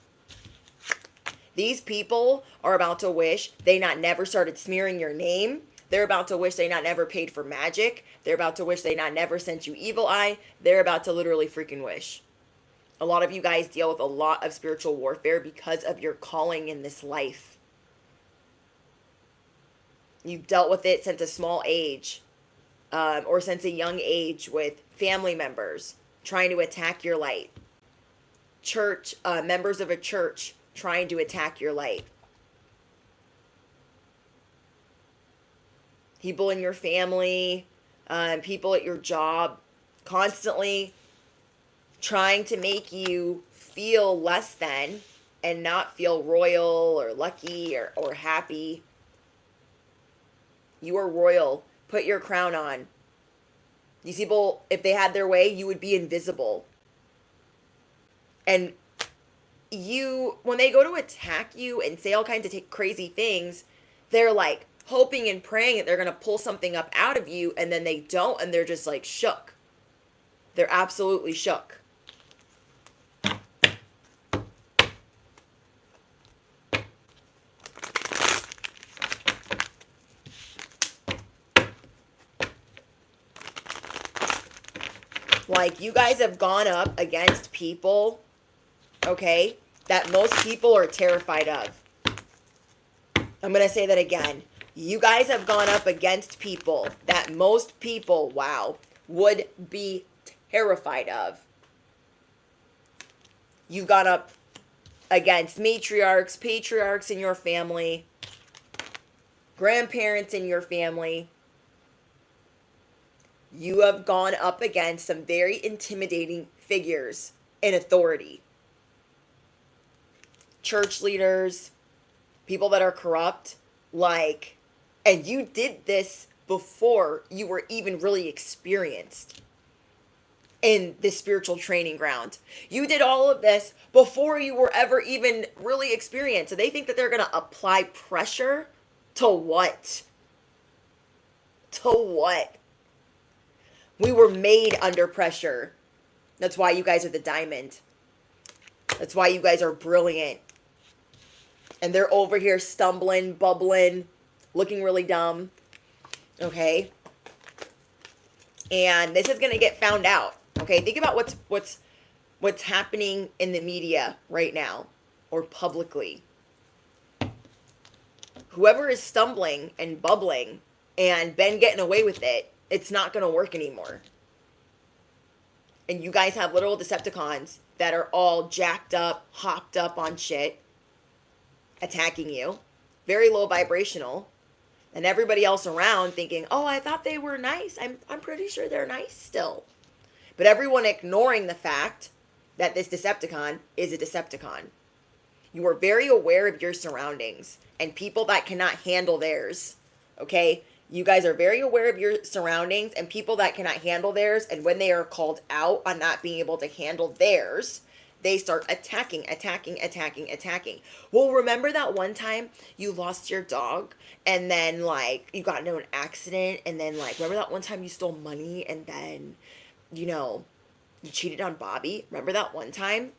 S1: These people are about to wish they not never started smearing your name. They're about to wish they not never paid for magic. They're about to wish they not never sent you evil eye. They're about to literally freaking wish. A lot of you guys deal with a lot of spiritual warfare because of your calling in this life. You've dealt with it since a small age, or since a young age, with family members trying to attack your light. Church, members of a church trying to attack your light. People in your family, people at your job, constantly trying to make you feel less than and not feel royal or lucky or happy. You are royal. Put your crown on. These people, if they had their way, you would be invisible. And you, when they go to attack you and say all kinds of crazy things, they're like hoping and praying that they're going to pull something up out of you, and then they don't, and they're just like shook. They're absolutely shook. Like, you guys have gone up against people, okay, that most people are terrified of. I'm going to say that again. You guys have gone up against people that most people, wow, would be terrified of. You've gone up against matriarchs, patriarchs in your family, grandparents in your family. You have gone up against some very intimidating figures in authority. Church leaders, people that are corrupt, like, and you did this before you were even really experienced in this spiritual training ground. You did all of this before you were ever even really experienced. So they think that they're going to apply pressure to what? To what? We were made under pressure. That's why you guys are the diamond. That's why you guys are brilliant. And they're over here stumbling, bubbling, looking really dumb. Okay? And this is going to get found out. Okay? Think about what's happening in the media right now, or publicly. Whoever is stumbling and bubbling and been getting away with it, it's not going to work anymore. And you guys have little Decepticons that are all jacked up, hopped up on shit, attacking you. Very low vibrational. And everybody else around thinking, oh, I thought they were nice. I'm pretty sure they're nice still. But everyone ignoring the fact that this Decepticon is a Decepticon. You are very aware of your surroundings and people that cannot handle theirs. Okay? You guys are very aware of your surroundings and people that cannot handle theirs. And when they are called out on not being able to handle theirs, they start attacking. Well, remember that one time you lost your dog and then, like, you got into an accident, and then, like, remember that one time you stole money and then, you know, you cheated on Bobby? Remember that one time?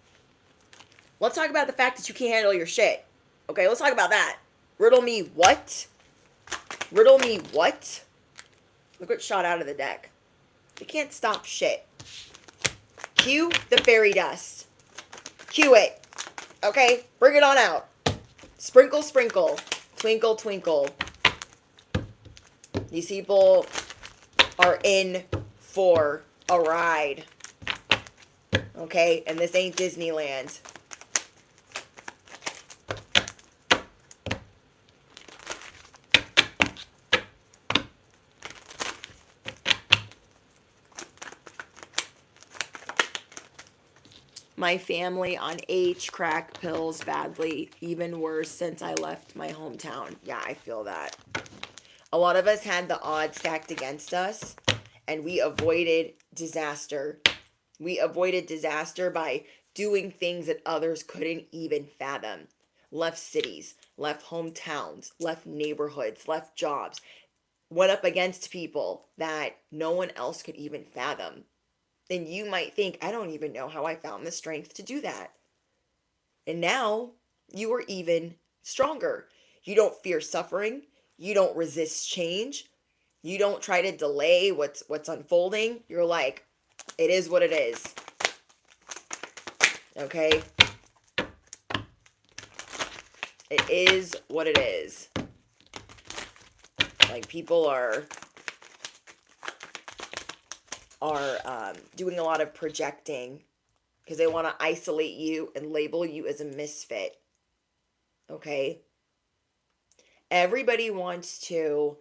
S1: Let's talk about the fact that you can't handle your shit. Okay, let's talk about that. Riddle me what? Riddle me what? Look what shot out of the deck. You can't stop shit. Cue the fairy dust. Cue it. Okay? Bring it on out. Sprinkle, sprinkle. Twinkle, twinkle. These people are in for a ride. Okay? And this ain't Disneyland. My family on H, crack pills badly, even worse since I left my hometown. Yeah, I feel that. A lot of us had the odds stacked against us, and we avoided disaster. We avoided disaster by doing things that others couldn't even fathom. left cities, left hometowns, left neighborhoods, left jobs, went up against people that no one else could even fathom. And you might think, I don't even know how I found the strength to do that. And now you are even stronger. You don't fear suffering. You don't resist change. You don't try to delay what's unfolding. You're like, it is what it is. Okay? It is what it is. Like, people are doing a lot of projecting because they want to isolate you and label you as a misfit. Okay? Everybody wants to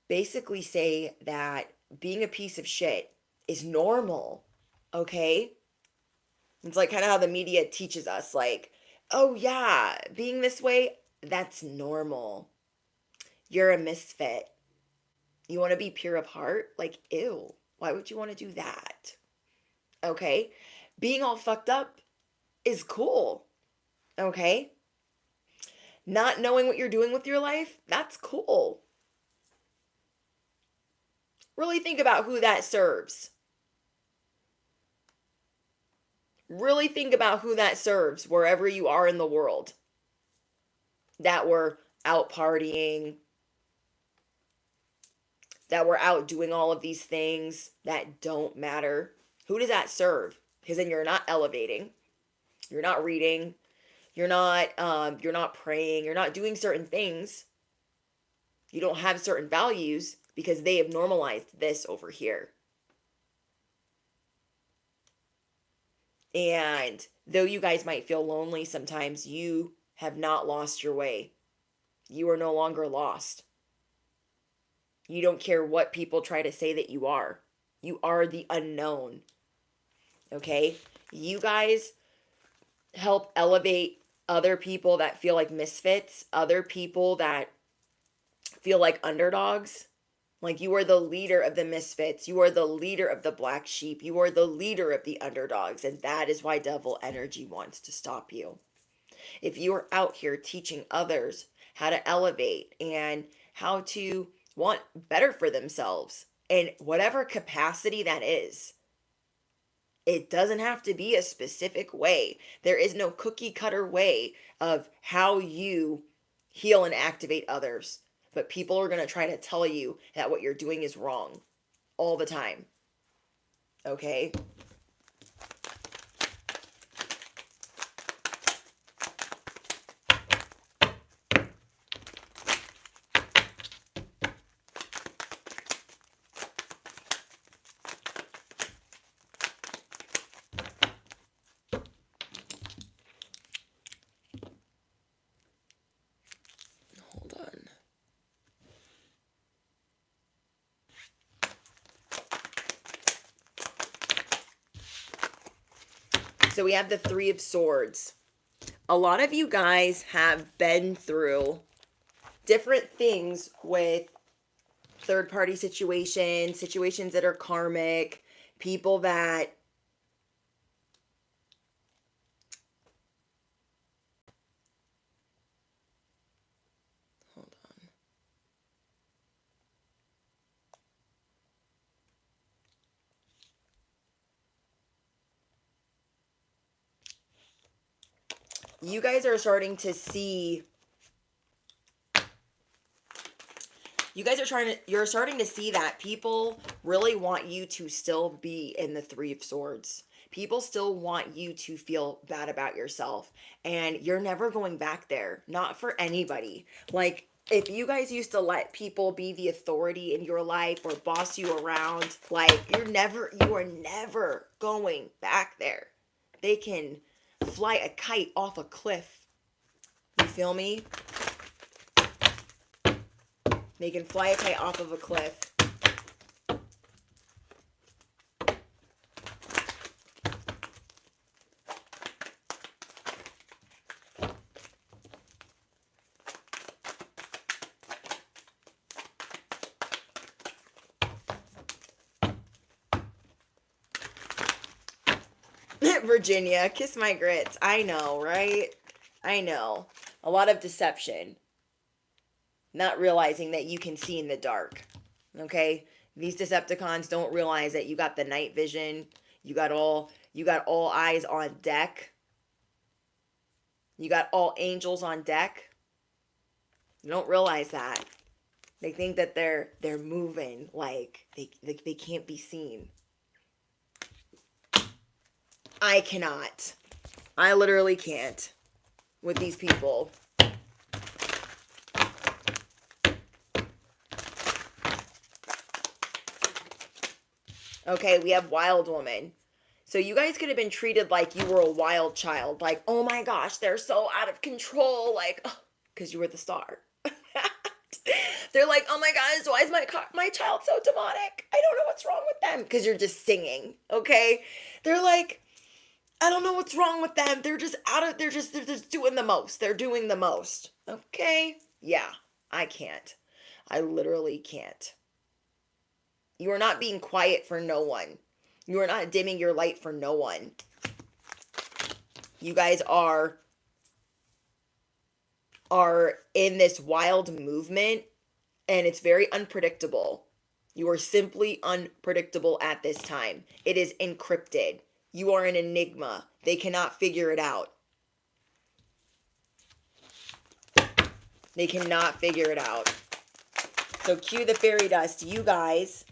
S1: basically say that being a piece of shit is normal. Okay? It's like kind of how the media teaches us, like, oh yeah, being this way, that's normal. You're a misfit. You want to be pure of heart? Like, ew. Why would you want to do that? Okay? Being all fucked up is cool. Okay? Not knowing what you're doing with your life, that's cool. Really think about who that serves. Really think about who that serves wherever you are in the world. That we're out partying, that we're out doing all of these things that don't matter. Who does that serve? Because then you're not elevating, you're not reading, you're not praying, you're not doing certain things. You don't have certain values because they have normalized this over here. And though you guys might feel lonely sometimes, you have not lost your way. You are no longer lost. You don't care what people try to say that you are. You are the unknown. Okay? You guys help elevate other people that feel like misfits, other people that feel like underdogs. Like, you are the leader of the misfits. You are the leader of the black sheep. You are the leader of the underdogs. And that is why devil energy wants to stop you. If you are out here teaching others how to elevate and how to want better for themselves in whatever capacity that is, it doesn't have to be a specific way. There is no cookie cutter way of how you heal and activate others. But people are going to try to tell you that what you're doing is wrong all the time. Okay? Hold on. So we have the Three of Swords. A lot of you guys have been through different things with third-party situations that are karmic, people that hold on. You guys are starting to see, you're starting to see that people really want you to still be in the Three of Swords. People still want you to feel bad about yourself, and you're never going back there. Not for anybody. Like, if you guys used to let people be the authority in your life or boss you around, like, you are never going back there. They can fly a kite off a cliff. You feel me? They can fly a kite off of a cliff. Virginia, kiss my grits. I know, right? I know. A lot of deception. Not realizing that you can see in the dark. Okay? These Decepticons don't realize that you got the night vision. You got all eyes on deck. You got all angels on deck. You don't realize that. They think that they're moving like they can't be seen. I cannot. I literally can't with these people. Okay, we have Wild Woman. So you guys could have been treated like you were a wild child. Like, oh my gosh, they're so out of control. Like, because you were the star. They're like, oh my gosh, why is my child so demonic? I don't know what's wrong with them. Because you're just singing, okay? They're like, I don't know what's wrong with them. They're just they're just doing the most. They're doing the most. Okay? Yeah, I can't. I literally can't. You are not being quiet for no one. You are not dimming your light for no one. You guys are in this wild movement, and it's very unpredictable. You are simply unpredictable at this time. It is encrypted. You are an enigma. They cannot figure it out. They cannot figure it out. So cue the fairy dust. You guys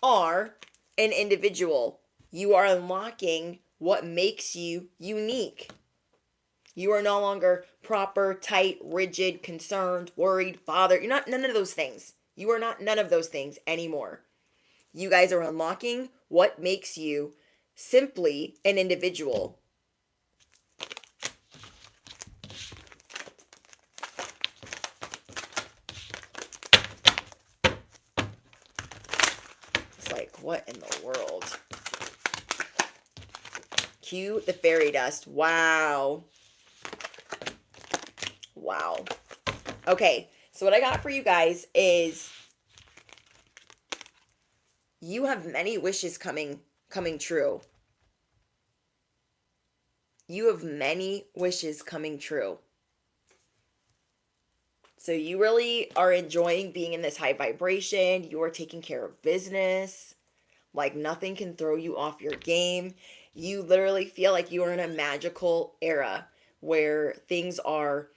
S1: are an individual. You are unlocking what makes you unique. You are no longer proper, tight, rigid, concerned, worried, bothered. You're not none of those things. You are not none of those things anymore. You guys are unlocking what makes you simply an individual. It's like, what in the world? Cue the fairy dust. Wow. Wow. Okay, so what I got for you guys is you have many wishes coming true. You have many wishes coming true. So you really are enjoying being in this high vibration. You are taking care of business. Like nothing can throw you off your game. You literally feel like you are in a magical era where things are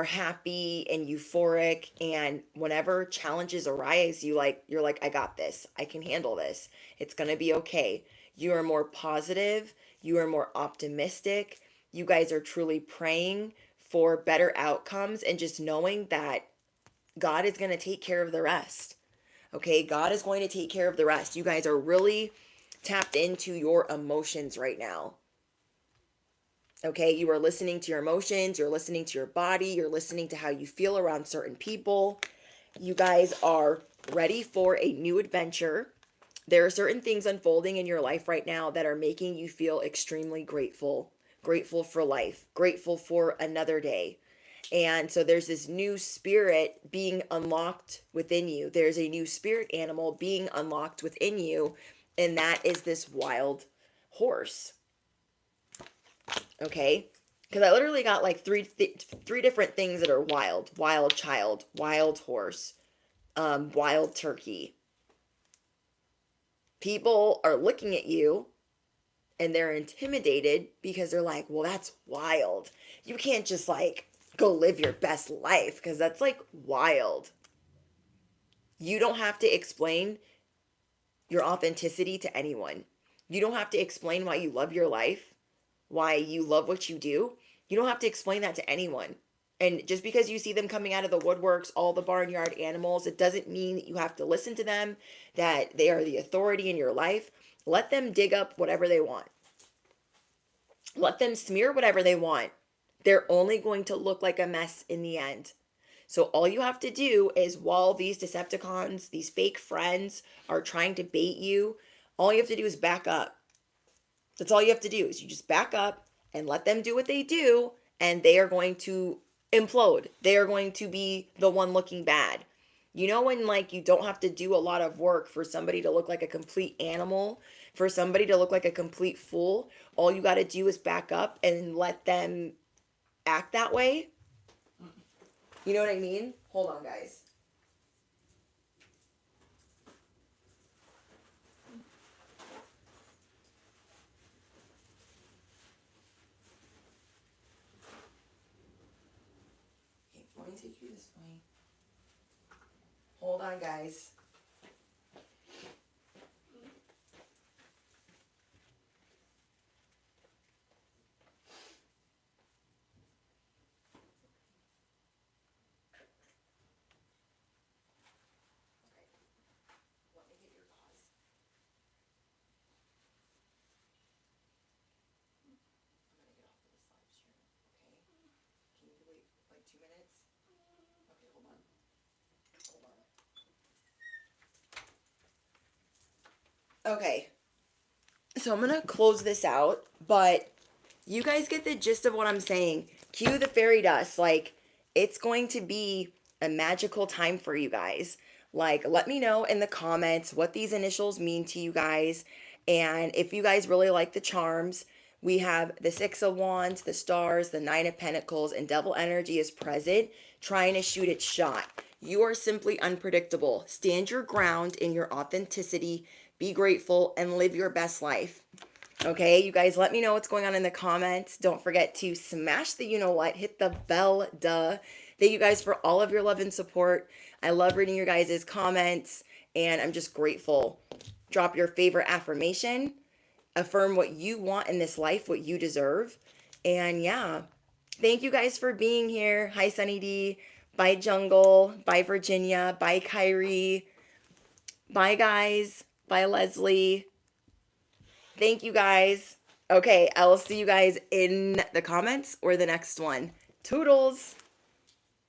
S1: happy and euphoric, and whenever challenges arise, you're like, I got this. I can handle this. It's going to be okay. You are more positive. You are more optimistic. You guys are truly praying for better outcomes and just knowing that God is going to take care of the rest. Okay? God is going to take care of the rest. You guys are really tapped into your emotions right now. Okay, you are listening to your emotions, you're listening to your body, you're listening to how you feel around certain people. You guys are ready for a new adventure. There are certain things unfolding in your life right now that are making you feel extremely grateful. Grateful for life, grateful for another day. And so there's this new spirit being unlocked within you. There's a new spirit animal being unlocked within you, and that is this wild horse. Okay, because I literally got like three different things that are wild. Wild child, wild horse, wild turkey. People are looking at you and they're intimidated because they're like, well, that's wild. You can't just like go live your best life because that's like wild. You don't have to explain your authenticity to anyone. You don't have to explain why you love your life, why you love what you do. You don't have to explain that to anyone. And just because you see them coming out of the woodworks, all the barnyard animals, it doesn't mean that you have to listen to them, that they are the authority in your life. Let them dig up whatever they want. Let them smear whatever they want. They're only going to look like a mess in the end. So all you have to do is, while these Decepticons, these fake friends are trying to bait you, all you have to do is back up. That's all you have to do, is you just back up and let them do what they do, and they are going to implode. They are going to be the one looking bad. You know, when like you don't have to do a lot of work for somebody to look like a complete animal, for somebody to look like a complete fool, all you got to do is back up and let them act that way. You know what I mean? Hold on, guys. Okay, let me take you this way. Hold on, guys. Okay, so I'm gonna close this out, but you guys get the gist of what I'm saying. Cue the fairy dust. Like, it's going to be a magical time for you guys. Like, let me know in the comments what these initials mean to you guys. And if you guys really like the charms, we have the Six of Wands, the Stars, the Nine of Pentacles, and Devil Energy is present, trying to shoot its shot. You are simply unpredictable. Stand your ground in your authenticity, be grateful, and live your best life. Okay, you guys, let me know what's going on in the comments. Don't forget to smash the you-know-what, hit the bell, duh. Thank you guys for all of your love and support. I love reading your guys' comments, and I'm just grateful. Drop your favorite affirmation. Affirm what you want in this life, what you deserve. And yeah, thank you guys for being here. Hi, Sunny D. Bye, Jungle. Bye, Virginia. Bye, Kyrie. Bye, guys. Bye, Leslie. Thank you guys. Okay, I will see you guys in the comments or the next one. Toodles.